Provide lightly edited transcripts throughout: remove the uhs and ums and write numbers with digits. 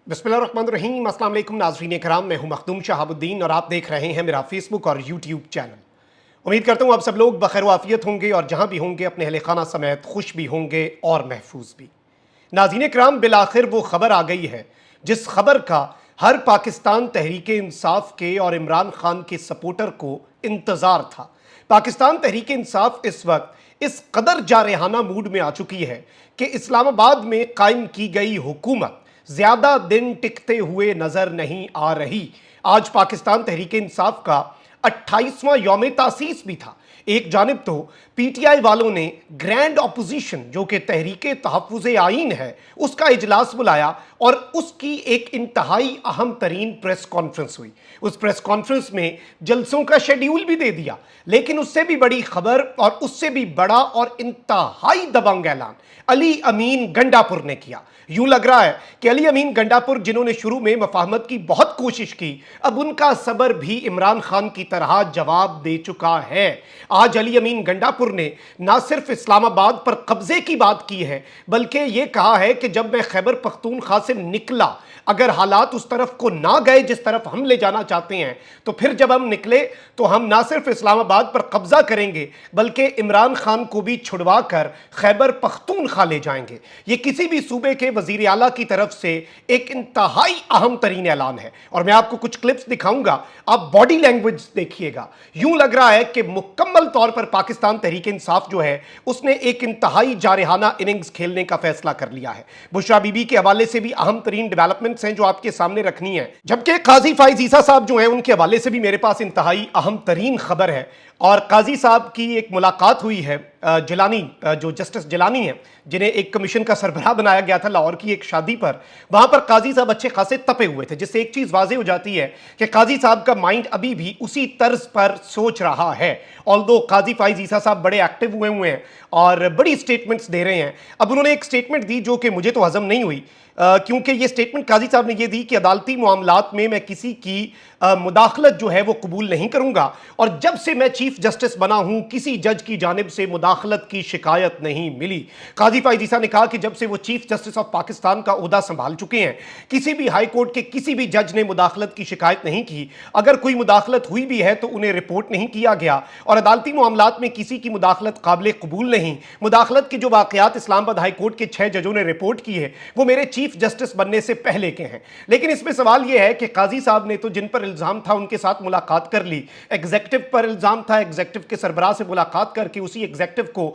बिस्मिल्लाहिर्रहमानिर्रहीम। अस्सलाम वालेकुम नाज़रीन कराम, मैं हूं मखदूम शहाबुद्दीन और आप देख रहे हैं मेरा फेसबुक और यूट्यूब चैनल। उम्मीद करता हूं आप सब लोग बखैर वाफियत होंगे और जहां भी होंगे अपने अहले खाना समेत खुश भी होंगे और महफूज भी। नाज़रीन कराम, बिलाखिर वो खबर आ गई है जिस खबर का हर पाकिस्तान तहरीक इंसाफ के और इमरान खान के सपोर्टर को इंतज़ार था। पाकिस्तान तहरीक इंसाफ इस वक्त इस कदर जारहाना मूड में आ चुकी है कि इस्लामाबाद में कायम की गई हुकूमत ज्यादा दिन टिकते हुए नजर नहीं आ रही। आज पाकिस्तान तहरीक इंसाफ का 28वां यौम तासीस भी था। एक जानिब तो पीटीआई वालों ने ग्रैंड ऑपोजिशन जो कि तहरीक तहफ़्फ़ुज़ आईन है उसका इजलास बुलाया और उसकी एक इंतहाई अहम तरीन प्रेस कॉन्फ्रेंस हुई। उस प्रेस कॉन्फ्रेंस में जलसों का शेड्यूल भी दे दिया, लेकिन उससे भी बड़ी खबर और उससे भी बड़ा और इंतहाई दबंग ऐलान अली अमीन गंडापुर ने किया। यूं लग रहा है कि अली अमीन गंडापुर, जिन्होंने शुरू में मफाहमत की बहुत कोशिश की, अब उनका सबर भी इमरान खान की तरह जवाब दे चुका है। आज अली अमीन गंडापुर ने ना सिर्फ इस्लामाबाद पर कब्जे की बात की है, बल्कि यह कहा है कि जब मैं खैबर पख्तूनख्वा से निकला, अगर हालात उस तरफ को ना गए जिस तरफ हम ले जाना चाहते हैं, तो फिर जब हम निकले तो हम ना सिर्फ इस्लामाबाद पर कब्जा करेंगे बल्कि इमरान खान को भी छुड़वा कर खैबर पख्तूनख्वा ले जाएंगे। ये किसी भी सूबे के वजीर आला की तरफ से एक इंतहाई अहम तरीन ऐलान है और मैं आपको कुछ क्लिप्स दिखाऊंगा, आप बॉडी लैंग्वेज देखिएगा। यूं लग रहा है कि मुकम्मल तौर पर पाकिस्तान तहरीक इंसाफ जो है उसने एक इंतहाई जारहाना इनिंग्स खेलने का फैसला कर लिया है। बुशरा बीबी के हवाले से भी अहम तरीन डेवलपमेंट्स हैं जो आपके सामने रखनी है, जबकि काजी फाइज ईसा साहब जो हैं उनके हवाले से भी मेरे पास इंतहाई अहम तरीन खबर है। और काजी साहब की एक मुलाकात हुई है जिलानी, जो जस्टिस जिलानी है, जिन्हें एक कमीशन का सरबराह बनाया गया था लाहौर की एक शादी पर। वहां पर काजी साहब अच्छे खासे तपे हुए थे, जिससे एक चीज वाज़ेह हो जाती है कि काजी साहब का माइंड अभी भी उसी तर्ज पर सोच रहा है। ऑल्दो काजी फाइज ईसा साहब बड़े एक्टिव हुए हैं और बड़ी स्टेटमेंट्स दे रहे हैं। अब उन्होंने एक स्टेटमेंट दी जो कि मुझे तो हजम नहीं हुई, क्योंकि ये स्टेटमेंट काजी साहब ने ये दी कि अदालती मामलात में मैं किसी की मुदाखलत जो है वो कबूल नहीं करूंगा और जब से मैं चीफ जस्टिस बना हूं किसी जज की जानिब से मुदाखलत की शिकायत नहीं मिली। काजी फाइज ईसा ने कहा कि जब से वो चीफ जस्टिस ऑफ पाकिस्तान का ओहदा संभाल चुके हैं, किसी भी हाई कोर्ट के किसी भी जज ने मुदाखलत की शिकायत नहीं की। अगर कोई मुदाखलत हुई भी है तो उन्हें रिपोर्ट नहीं किया गया और अदालती मामलात में किसी की मुदाखलत काबिल कबूल नहीं। मुदाखलत के जो वाकयात इस्लामाबाद हाई कोर्ट के 6 जजों ने रिपोर्ट की है वो मेरे चीफ जस्टिस बनने से पहले के हैं। लेकिन इसमें सवाल यह है कि काजी साहब ने तो जिन पर इल्जाम था उनके साथ मुलाकात कर ली। एग्जीक्यूटिव पर इल्जाम था, एग्जीक्यूटिव के सरबराह से मुलाकात करके उसी एग्जीक्यूटिव को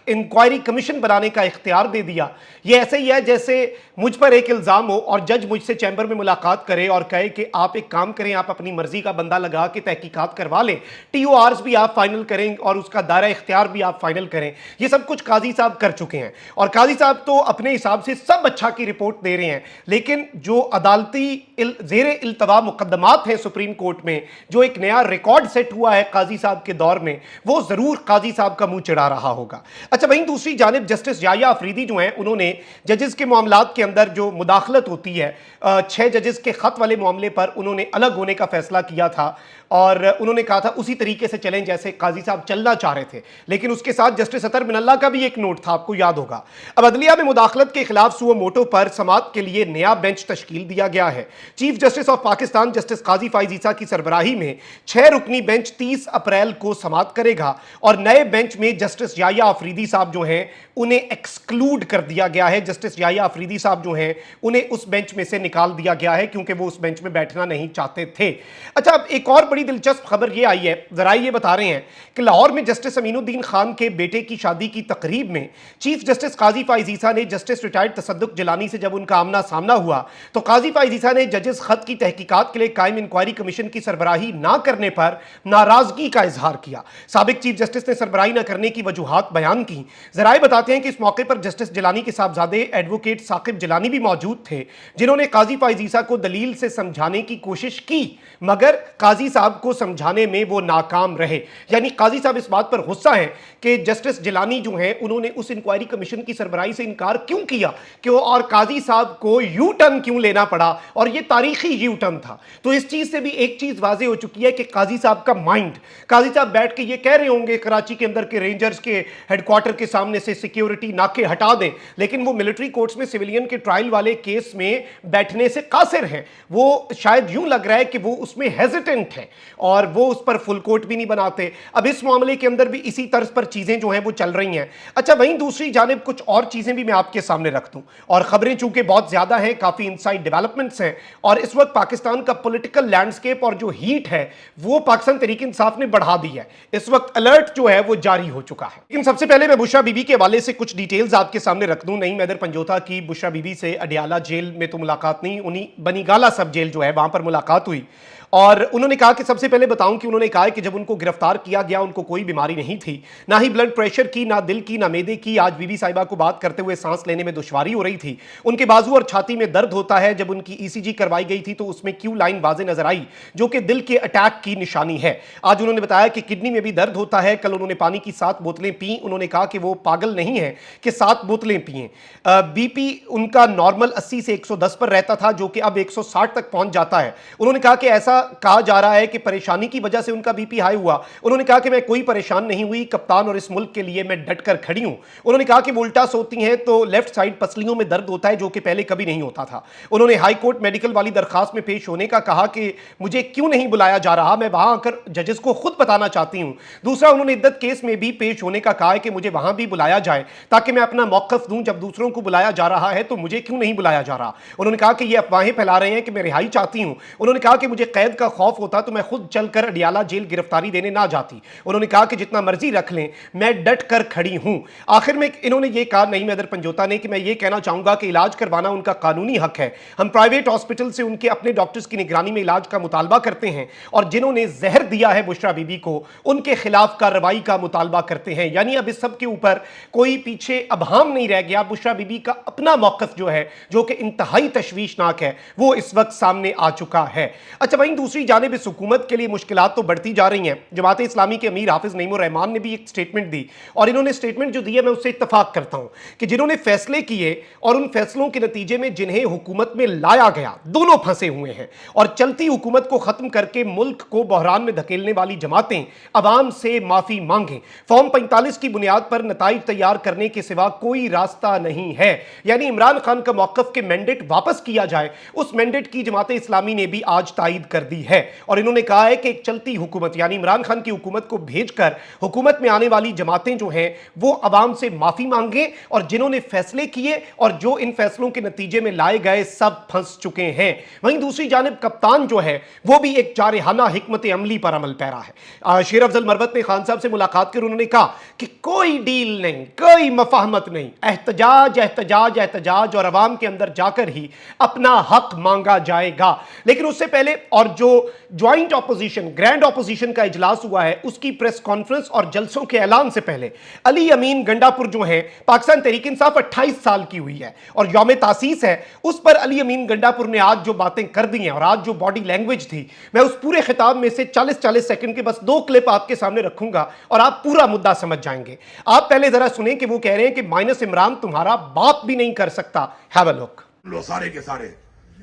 इंक्वायरी कमीशन बनाने का इख्तियार दे दिया। यह ऐसे ही है जैसे मुझ पर एक इल्जाम हो और जज मुझसे चैम्बर में मुलाकात करे और कहे कि आप एक काम करें, आप अपनी मर्जी का बंदा लगा के तहकीकात करवा लें, टीओआरस भी आप फाइनल करें और उसका दायरा इख्तियार भी आप फाइनल करें। यह सब कुछ काजी साहब कर चुके हैं और काजी साहब तो अपने हिसाब से सब अच्छा की रिपोर्ट दे रहे हैं। लेकिन जो अदालती ज़ेरे इल्तवा मुकदमात है सुप्रीम कोर्ट में, जो एक नया रिकॉर्ड सेट हुआ है काजी साहब के दौर में, वो जरूर काजी साहब का मुंह चिढ़ा रहा होगा। अच्छा, वहीं दूसरी जानिब जस्टिस याह्या अफरीदी जो हैं उन्होंने जजेस के मामलात के अंदर जो मुदाखलत होती है 6 जजेस के खत वाले मामले पर उन्होंने अलग होने का फैसला किया था और उन्होंने कहा था उसी तरीके से चलें जैसे काजी साहब चलना चाह रहे थे। लेकिन उसके साथ जस्टिस अतर मिनल्ला का भी एक नोट था, आपको याद होगा। अब अदलिया में मुदाखलत के खिलाफ सुओ मोटो पर समाअत के लिए नया बेंच तश्कील दिया गया है। Chief justice of Pakistan justice Qazi Faez Isa की सरबराही में 6 रुकनी बेंच 30 अप्रैल को समाअत करेगा और नए बेंच में जस्टिस याह्या अफरीदी साहब जो हैं उन्हें एक्सक्लूड कर दिया गया है। जस्टिस याह्या अफरीदी साहब जो हैं उन्हें उस बेंच में से निकाल दिया गया है क्योंकि वो उस बेंच में बैठना नहीं चाहते थे। अच्छा, अब एक और बड़ी दिलचस्प खबर ये आई है, जरा ये बता रहे हैं कि लाहौर में जस्टिस अमीनुद्दीन खान के बेटे की शादी की तकरीब में चीफ जस्टिस काजी फाइज ईसा ने जस्टिस रिटायर्ड तसद्दुक जिलानी से जब उनका आमना सामना हुआ तो काजी फाइज ईसा ने जजेस खत की तहकीकात के लिए कायम इंक्वायरी कमीशन की सरबराही ना करने पर नाराजगी का इजहार किया। साबिक चीफ जस्टिस ने सरबराही न करने की वजूहात बयान की। जराए बताते हैं कि इस मौके पर जस्टिस जिलानी के साहबजादे एडवोकेट साकिब जिलानी भी मौजूद थे, जिन्होंने काजी फाइज ईसा को दलील से समझाने की कोशिश की मगर काजी साहब को समझाने में वो नाकाम रहे। यानी काजी साहब इस बात पर गुस्सा है कि जस्टिस जिलानी जो हैं उन्होंने उस इंक्वायरी कमीशन की सरबराही से इनकार क्यों किया कि वो और काजी साहब को यू टर्न क्यों लेना पड़ा, और ये तारीखी यू टर्न था। तो इस चीज से भी एक चीज वाजे हो चुकी है कि काजी साहब का माइंड, काजी साहब बैठ के ये कह रहे होंगे कराची के अंदर के रेंजर्स के हेडक्वार्टर के सामने से सिक्योरिटी नाके हटा दें, लेकिन वो मिलिट्री कोर्ट्स में सिविलियन के ट्रायल वाले केस में बैठने से कासिर हैं। वो शायद यूं लग रहा है कि वो उसमें हेजिटेंट है और वो उस पर फुल कोट भी नहीं बनाते। अब इस मामले के अंदर भी इसी तर्ज पर चीजें जो हैं वो चल रही हैं। अच्छा, वहीं दूसरी जानिब कुछ और चीजें भी मैं आपके सामने रख दूं, और खबरें चूंकि बहुत ज्यादा हैं, काफी इनसाइड डेवलपमेंट्स हैं, और इस वक्त पाकिस्तान का पॉलिटिकल लैंडस्केप और जो हीट है वो पाकिस्तान तहरीक इंसाफ ने बढ़ा दी है। इस वक्त अलर्ट जो है वो जारी हो चुका है। लेकिन सबसे पहले मैं बुशरा बीबी के हवाले से कुछ डिटेल्स आपके सामने रख दूं। नहीं मैदर पंजोथा की बुशरा बीबी से अडियाला जेल में तो मुलाकात नहीं, उन्हीं बनीगाला सब जेल जो है वहां पर मुलाकात हुई, और उन्होंने कहा कि सबसे पहले बताऊं कि उन्होंने कहा कि जब उनको गिरफ्तार किया गया उनको कोई बीमारी नहीं थी, ना ही ब्लड प्रेशर की, ना दिल की, ना मैदे की। आज बीबी साहिबा को बात करते हुए सांस लेने में दुश्वारी हो रही थी। उनके बाजू और छाती में दर्द होता है। जब उनकी ईसीजी करवाई गई थी तो उसमें क्यू लाइन वाजे नजर आई, जो कि दिल के अटैक की निशानी है। आज उन्होंने बताया कि किडनी में भी दर्द होता है। कल उन्होंने पानी की 7 बोतलें पी। उन्होंने कहा कि वो पागल नहीं है कि 7 बोतलें पिए। बीपी उनका नॉर्मल 80 से 110 पर रहता था, जो कि अब 160 तक पहुंच जाता है। उन्होंने कहा कि ऐसा कहा जा रहा है कि परेशानी की वजह से उनका बीपी हाई हुआ। उन्होंने कहा कि मैं कोई परेशान नहीं हुई, कप्तान और इस मुल्क के लिए मैं डटकर खड़ी हूं। उन्होंने कहा कि वो उल्टा सोती हैं तो लेफ्ट साइड पसलियों में दर्द होता है, जो कि पहले कभी नहीं होता था। उन्होंने हाई कोर्ट मेडिकल वाली दरखास्त में पेश होने का कहा कि मुझे क्यों नहीं बुलाया जा रहा, मैं वहां आकर जजेस को खुद बताना चाहती हूं। दूसरा, उन्होंने इद्दत केस में भी पेश होने का कहा है कि मुझे वहां भी बुलाया जाए ताकि मैं अपना मौकफ दूं। जब दूसरों को बुलाया जा रहा है तो मुझे क्यों नहीं बुलाया जा रहा। उन्होंने कहा कि ये अफवाहें फैला रहे हैं कि मैं रिहाई चाहती हूं। उन्होंने कहा कि मुझे कैद का खौफ होता तो मैं खुद चलकर अडियाला जेल गिरफ्तारी देने ना जाती। उन्होंने कहा कि जितना मर्जी रख लें, मैं डट कर खड़ी हूं। आखिर में इन्होंने ये कहा, नहीं मैदर पंजोता ने, कि मैं ये कहना चाहूंगा कि इलाज करवाना उनका कानूनी हक है। हम प्राइवेट हॉस्पिटल से उनके अपने डॉक्टर्स की निगरानी में इलाज का मुतालबा करते हैं, और जिन्होंने जहर दिया है बुशरा बीबी को, उनके खिलाफ कार्रवाई का मुतालबा करते हैं। यानी अब इस सब के ऊपर कोई पीछे अबहाम नहीं रह गया। बुशरा बीबी का अपना मौकफ जो है, जो कि इंतहाई तशवीशनाक है, वो इस वक्त सामने आ चुका है। अच्छा, वहीं दूसरी जानिब इस हुकूमत के लिए मुश्किलात तो बढ़ती जा रही हैं। जमात इस्लामी के अमीर हाफिज नईमुर रहमान ने भी एक स्टेटमेंट दी, और इन्होंने स्टेटमेंट जो दी है मैं उससे इत्तफाक करता हूं कि जिन्होंने फैसले किए और उन फैसलों के नतीजे में जिन्हें हुकूमत में लाया गया, दोनों फंसे हुए हैं। और चलती हुकूमत को खत्म करके मुल्क को बहरान में धकेलने वाली जमातें अवाम से माफी मांगें। फॉर्म 45 की बुनियाद पर नताइज तैयार करने के सिवा कोई रास्ता नहीं है। यानी इमरान खान का मौकफ के मैंडेट वापस किया जाए, उस मैंडेट की जमात इस्लामी ने भी आज तायद कर दी है। और इन्होंने कहा है कि एक चलती हुकूमत यानी इमरान खान की हुकूमत को भेजकर हुकूमत में आने वाली जमातें जो हैं वो अवाम से माफी मांगे, और जिन्होंने फैसले किए और जो इन फैसलों के नतीजे में लाए गए सब फंस चुके हैं। वहीं दूसरी जानिब कप्तान जो है वो भी एक जारहाना हिकमत अमली पर अमल पैरा है। शेर अफजल मरवत ने खान साहब से मुलाकात कर उन्होंने कहा कि कोई डील नहीं, कोई मफाहमत नहीं, एहतजाज एहतजाज एहतजाज, और अवाम के अंदर जाकर ही अपना हक मांगा जाएगा। लेकिन उससे पहले, और जो ज्वाइंट ऑपोजिशन ग्रैंड ऑपोजिशन का इजलास हुआ है उसकी प्रेस कॉन्फ्रेंस और जलसों के ऐलान से पहले अली अमीन गंडापुर जो है, पाकिस्तान तहरीक इंसाफ 28 साल की हुई है और यौम तासीस है, उस पर अली अमीन गंडापुर ने आज जो बातें कर दी हैं और आज जो बॉडी लैंग्वेज थी, मैं उस पूरे खिताब में से 40-40 सेकंड के बस 2 क्लिप आपके सामने रखूंगा और आप पूरा मुद्दा समझ जाएंगे। आप पहले जरा सुने कि वो कह रहे हैं कि माइनस इमरान तुम्हारा बाप भी नहीं कर सकता। Have a look. लो सारे के सारे,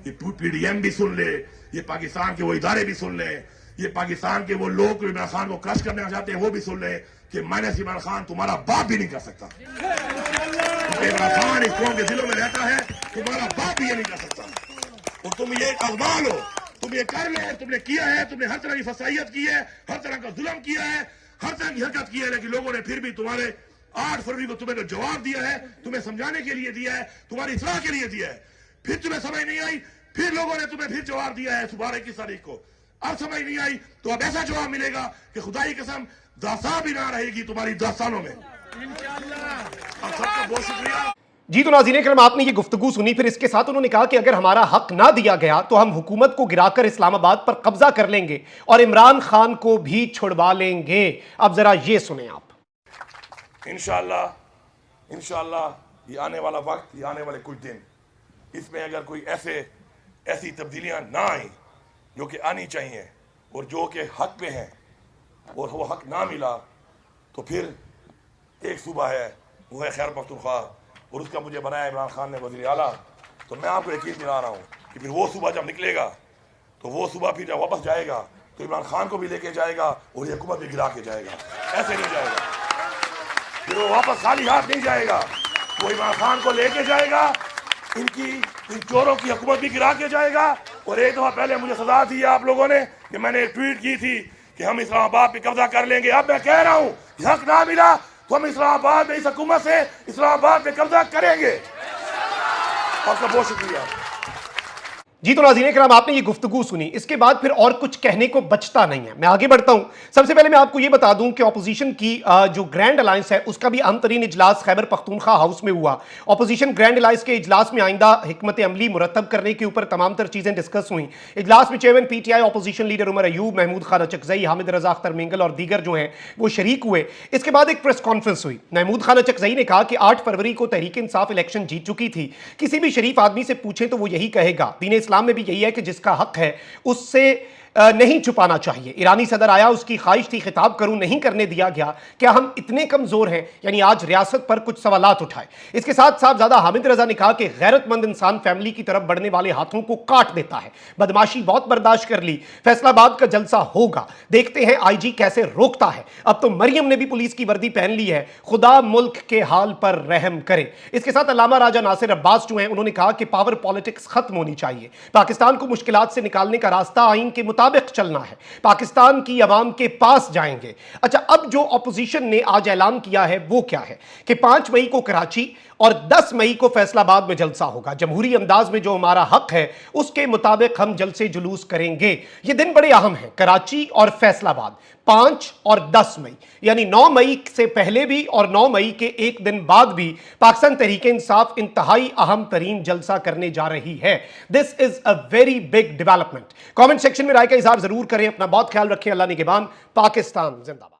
ये पीडीएम भी सुन ले, ये पाकिस्तान के वो इदारे भी सुन ले, ये पाकिस्तान के वो लोग इमरान खान को क्रश करना चाहते हैं वो भी सुन ले कि माइनस इमरान खान तुम्हारा बाप भी नहीं कर सकता। इमरान खान इस कौम के दिलों में रहता है, तुम्हारा बाप भी ये नहीं कर सकता। और तुम ये अगवा लो, तुम ये कर लो, तुमने किया है, तुमने हर तरह की फसाइयत की है, हर तरह का जुल्म किया है, हर तरह की हरकत की है, लेकिन लोगों ने फिर भी तुम्हारे 8 फरवरी को तुम्हें जवाब दिया है, तुम्हें समझाने के लिए दिया है, तुम्हारी इस्लाह के लिए दिया है। फिर तुम्हें समझ नहीं आई, फिर लोगों ने तुम्हें फिर जवाब दिया है सुबह 21 तारीख को। अब समझ नहीं आई तो अब ऐसा जवाब मिलेगा कि खुदाई कसम दास्तान भी ना रहेगी तुम्हारी दास्तानों में। अब सबका बहुत शुक्रिया। जी तो नाज़रीन करम, आपने ये गुफ्तगू सुनी। फिर इसके साथ उन्होंने कहा कि अगर हमारा हक ना दिया गया तो हम हुकूमत को गिराकर इस्लामाबाद पर कब्जा कर लेंगे और इमरान खान को भी छुड़वा लेंगे। अब जरा ये सुने आप। इंशाअल्लाह इंशाअल्लाह ये आने वाला वक्त, ये आने वाले कुछ दिन, इसमें अगर कोई ऐसी तब्दीलियां ना आई जो कि आनी चाहिए और जो कि हक पे हैं और वो हक ना मिला, तो फिर एक सूबा है वो है खैबर पख्तूनख्वा, اور اس کا مجھے بنایا عمران خان نے وزیر اعلیٰ، تو میں آپ کو یقین دلا رہا ہوں کہ پھر وہ صبح جب نکلے گا تو وہ صبح پھر جب واپس جائے گا تو عمران خان کو بھی لے کے جائے گا اور یہ حکومت بھی گرا کے جائے گا. ایسے نہیں جائے گا، پھر وہ واپس خالی ہاتھ نہیں جائے گا، وہ عمران خان کو لے کے جائے گا، ان چوروں کی حکومت بھی گرا کے جائے گا. اور ایک دفعہ پہلے مجھے سزا دی ہے آپ لوگوں نے کہ میں نے ایک ٹویٹ کی تھی کہ ہم اسلام آباد پہ قبضہ کر لیں گے. اب میں کہہ رہا ہوں حق نہ ملا تو ہم اسلام آباد میں اس حکومت سے اسلام آباد پہ قبضہ کریں گے. آپ کا بہت شکریہ. جی تو ناظرین کرام، آپ نے یہ گفتگو سنی، اس کے بعد پھر اور کچھ کہنے کو بچتا نہیں ہے. میں آگے بڑھتا ہوں. سب سے پہلے میں آپ کو یہ بتا دوں کہ اپوزیشن کی جو گرینڈ الائنس ہے اس کا بھی اہم ترین اجلاس خیبر پختونخوا ہاؤس میں ہوا. اپوزیشن گرینڈ الائنس کے اجلاس میں آئندہ حکمت عملی مرتب کرنے کے اوپر تمام تر چیزیں ڈسکس ہوئیں. اجلاس میں chairman P T I opposition leader Omar Ayub, Mahmood Khan Achakzai, Hamid Raza Akhtar Mengal اور دیگر جو ہیں وہ شریک ہوئے. اس کے بعد ایک پریس کانفرنس ہوئی. محمود خان اچکزئی نے کہا کہ 8 فروری کو تحریک انصاف الیکشن جیت چکی تھی. کسی بھی شریف آدمی سے پوچھیں تو وہ یہی کہے گا. دین اسلام میں بھی یہی ہے کہ جس کا حق ہے اس سے نہیں چھپانا چاہیے. ایرانی صدر آیا، اس کی خواہش تھی خطاب کروں، نہیں کرنے دیا گیا. کیا ہم اتنے کمزور ہیں؟ یعنی آج ریاست پر کچھ سوالات اٹھائے. اس کے ساتھ صاحبزادہ حامد رضا نے کہا کہ غیرت مند انسان فیملی کی طرف بڑھنے والے ہاتھوں کو کاٹ دیتا ہے. بدماشی بہت برداشت کر لی، فیصل آباد کا جلسہ ہوگا، دیکھتے ہیں آئی جی کیسے روکتا ہے. اب تو مریم نے بھی پولیس کی وردی پہن لی ہے. خدا ملک کے حال پر رحم کرے. اس کے ساتھ علامہ راجہ ناصر عباس جو ہیں انہوں نے کہا کہ پاور پالیٹکس ختم ہونی چاہیے. پاکستان کو مشکلات سے نکالنے کا راستہ آئین کے مطابق چلنا ہے. پاکستان کی عوام کے پاس جائیں گے. اچھا، اب جو اپوزیشن نے آج اعلان کیا ہے وہ کیا ہے کہ 5 مئی کو کراچی اور 10 مئی کو فیصل آباد میں جلسہ ہوگا. جمہوری انداز میں جو ہمارا حق ہے اس کے مطابق ہم جلسے جلوس کریں گے. یہ دن بڑے اہم ہیں، کراچی اور فیصل آباد، 5 اور 10 مئی، یعنی 9 مئی سے پہلے بھی اور 9 مئی کے ایک دن بعد بھی پاکستان تحریک انصاف انتہائی اہم ترین جلسہ کرنے جا رہی ہے. This is a very big development. Comment section میں رائے کا اظہار ضرور کریں. اپنا بہت خیال رکھیں. اللہ نگہبان. پاکستان زندہ باد.